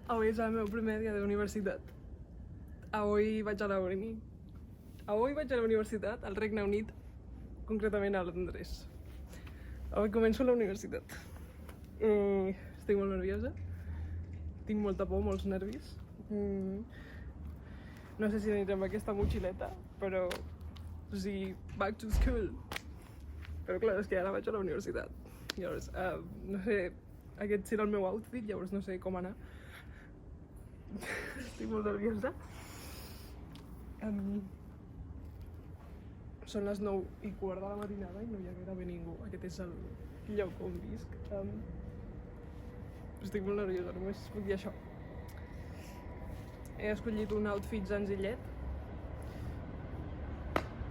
Avui és el meu primer dia de universitat. Avui vaig a la uni. Avui vaig a la universitat, al Regne Unit, concretament a Londres. Avui començo la universitat. Estic molt nerviosa. Tinc molta por, molts nervis. No sé si aniré amb aquesta motxileta, però... O sigui, back to school. Però clar, és que ara vaig a la universitat. Llavors, no sé, aquest serà el meu outfit, llavors no sé com anar. Estic molt nerviosa. Són les 9:15 de la matinada i no hi ha gairebé ningú. Aquest és el lloc on visc. Estic molt nerviosa, només puc dir això. He escollit un outfit senzillet,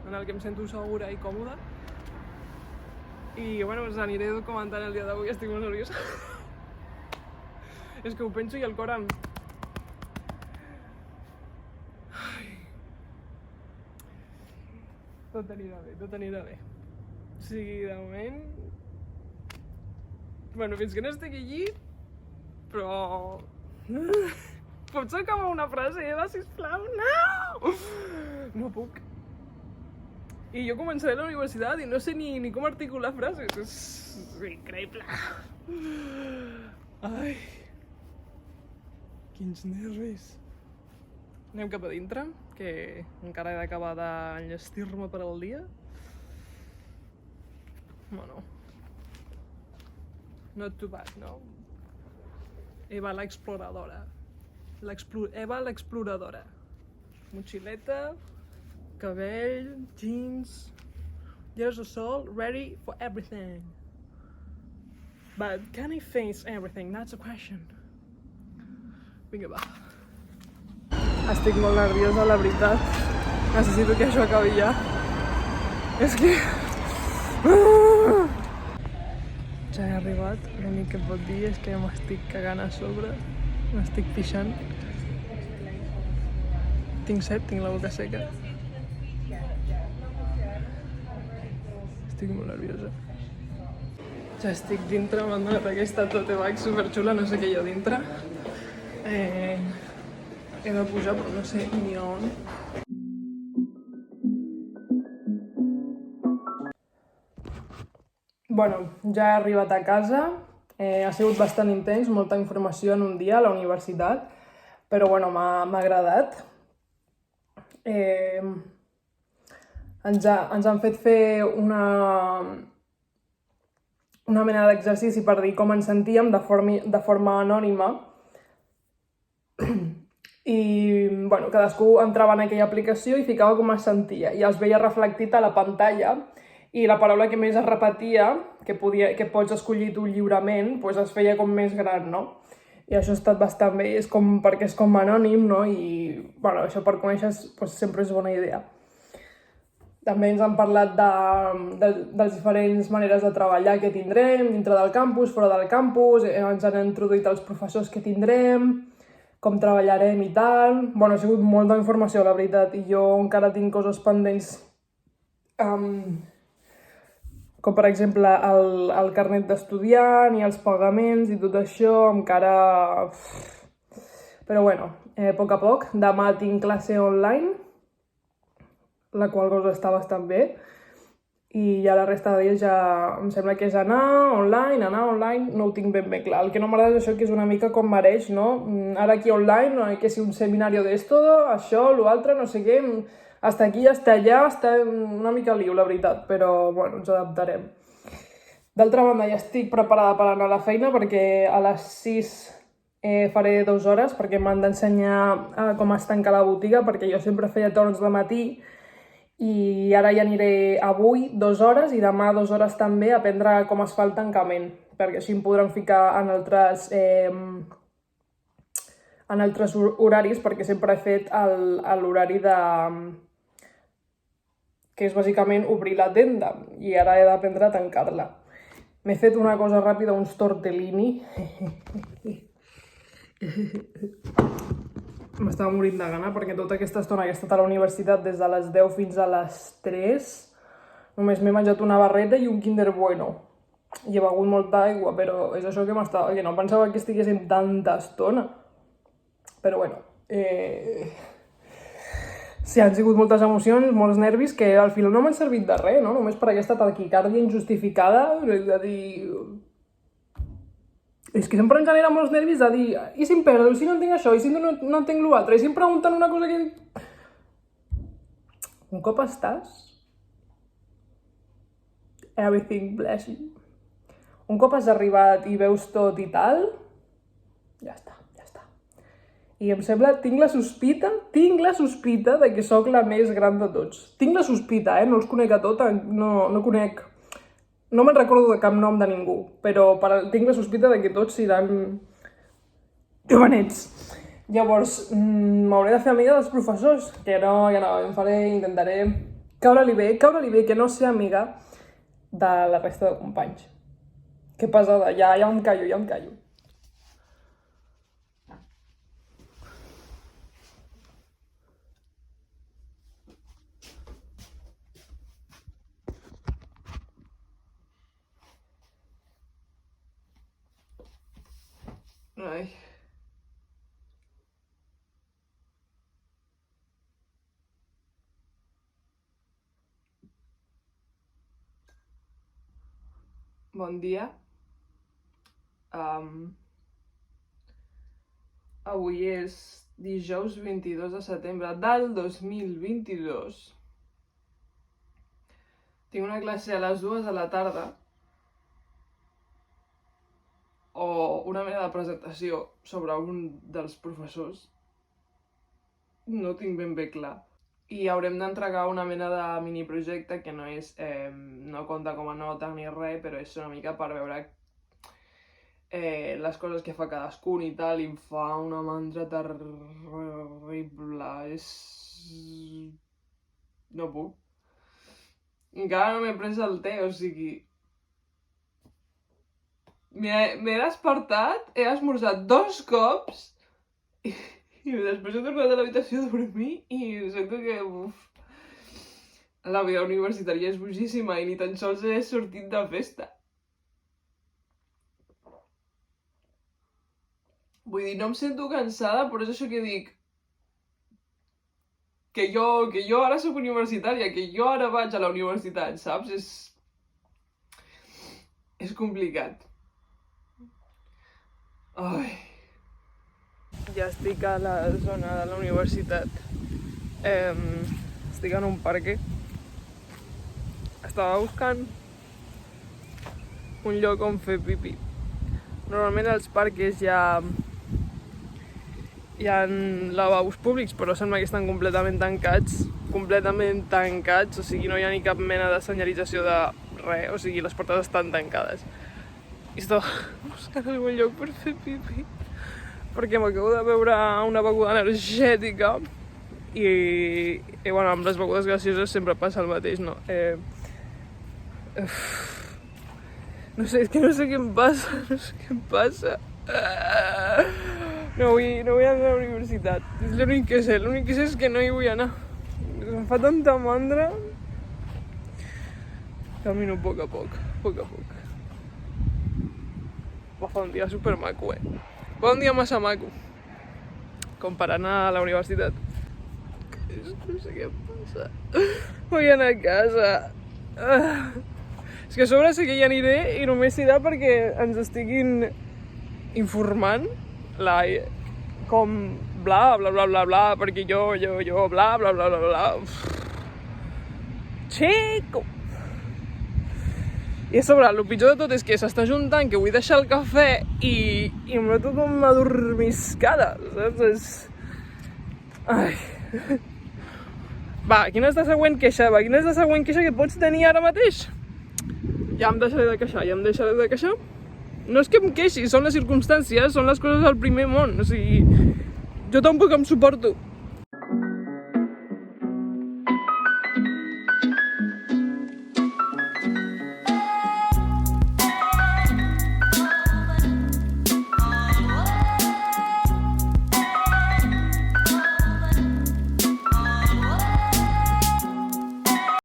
en el que em sento segura i còmoda. I bueno, us aniré documentant el dia d'avui, estic molt nerviosa. És que ho penso i el cor em... Tot anirà bé, tot anirà bé. O sigui, de moment... Bueno, fins que no estigui allí, però... Pots acabar una frase, Eva, sisplau? No! No puc. I jo començaré la universitat i no sé ni com articular frases. És increïble. Ai... Quins nervis. Anem cap a dintre, que encara he d'acabar d'enllestir-me per al dia. Bueno... Not too bad, no? Eva l'exploradora. Eva l'exploradora. Motxileta, cabell, jeans, there's a soul ready for everything. But can I face everything? That's a question. Vinga, va. Estic molt nerviosa, la veritat. Necessito que això acabi ja. És que... Ja he arribat, l'únic que pot dir és que m'estic cagant a sobre. M'estic pixant. Tinc set, tinc la boca seca. Estic molt nerviosa. Ja estic dintre, m'han donat aquesta tote bag superxula, no sé què hi ha dintre. He de pujar, però no sé ni on. Bueno, ja he arribat a casa. Ha sigut bastant intens, molta informació en un dia a la universitat, però bueno, m'ha agradat. Ens han fet fer una mena d'exercici per dir com ens sentíem de forma anònima. I bueno, cadascú entrava en aquella aplicació i ficava com es sentia i els veia reflectit a la pantalla i la paraula que més es repetia, que pots escollir tu lliurement, doncs es feia com més gran, no? I això ha estat bastant bé, perquè és com anònim, no? I bueno, això per conèixer sempre és bona idea. També ens han parlat de les diferents maneres de treballar que tindrem, dintre del campus, fora del campus, ens han introduït els professors que tindrem, com treballarem i tal. Bueno, ha sigut molta informació, la veritat, i jo encara tinc coses pendents, com per exemple el carnet d'estudiant i els pagaments i tot això, encara... Però bueno, a poc. Demà tinc classe online, la qual cosa està bastant bé, i ja la resta de dies ja em sembla que és anar online, no ho tinc ben clar. El que no m'agrada és això, que és una mica com mereix, no? Ara aquí online, que si un seminario d'esto, això, l'altre, no sé què, hasta aquí, hasta allà, està una mica liu, la veritat, però bueno, ens adaptarem. D'altra banda, ja estic preparada per anar a la feina, perquè a les 6 faré 2 hores, perquè m'han d'ensenyar com es tanca la botiga, perquè jo sempre feia torns de matí, i ara ja aniré avui 2 hores i demà 2 hores també a aprendre com es fa el tancament, perquè així em podran ficar en altres horaris, perquè sempre he fet l'horari que és bàsicament obrir la tenda, i ara he d'aprendre a tancar-la. M'he fet una cosa ràpida, uns tortellini. M'estava morint de gana perquè tota aquesta estona que he estat a la universitat des de les 10 fins a les 3 només m'he menjat una barreta i un Kinder Bueno. I he begut molta aigua, però és això que no pensava que estiguéssim tanta estona. però bueno, sí, han sigut moltes emocions, molts nervis, que al final no m'han servit de res, no? Només per aquesta taquicàrdia injustificada, de dir... És que sempre em genera molts nervis de dir, i si em perdo, i si no entenc això, i si no entenc l'altre, i si em pregunten una cosa que... Un cop estàs, everything bless you. Un cop has arribat i veus tot i tal, ja està. I em sembla, tinc la sospita de que sóc la més gran de tots. Tinc la sospita, no els conec a tots, no conec... No me'n recordo de cap nom de ningú, però tinc la sospita de que tots seran jovenets. Llavors, m'hauré de fer amiga dels professors, que no, intentaré caure-li bé, que no ser amiga de la resta de companys. Que pesada, ja em callo. Ai. Bon dia. Avui és dijous 22 de setembre del 2022. Tinc una classe a les 2 de la tarda o una mena de presentació sobre un dels professors. No tinc ben bé clar. I haurem d'entregar una mena de miniprojecte que no compta com a nota ni res, però és una mica per veure les coses que fa cadascun i tal, i em fa una mandra terrible. No puc. Encara no m'he pres el te, o sigui... M'he despertat, he esmorzat 2 cops i després he tornat a l'habitació a dormir i sento que la vida universitària és bojíssima i ni tan sols he sortit de festa. Vull dir, no em sento cansada, però és això que dic, que jo ara soc universitària, que jo ara vaig a la universitat, saps? És complicat. Ai... Ja estic a la zona de la universitat. Estic en un parc. Estava buscant un lloc on fer pipí. Normalment als parcs hi ha lavabos públics, però sembla que estan completament tancats, o sigui, no hi ha ni cap mena de senyalització de res, o sigui, les portes estan tancades. I estava buscant algun lloc per fer pipí, perquè m'acabo de beure una beguda energètica i bueno, amb les begudes gaseoses sempre passa el mateix, no? No sé, és que no sé què em passa, No vull anar a la universitat, és l'únic que sé és que no hi vull anar. Em fa tanta mandra. Camino a poc. Va fer un dia supermaco, Va un dia massa maco, com per anar a la universitat. No sé què em passa. Vull anar a casa. És que a sobre sé que hi aniré i només serà perquè ens estiguin informant com bla, perquè jo, bla, Chico! I a sobre, el pitjor de tot és que s'està juntant que vull deixar el cafè i em noto com adormiscada, saps? Ai... Va, quina és la següent queixa? Que pots tenir ara mateix? Ja em deixaré de queixar. No és que em queixi, són les circumstàncies, són les coses del primer món, o sigui... Jo tampoc em suporto.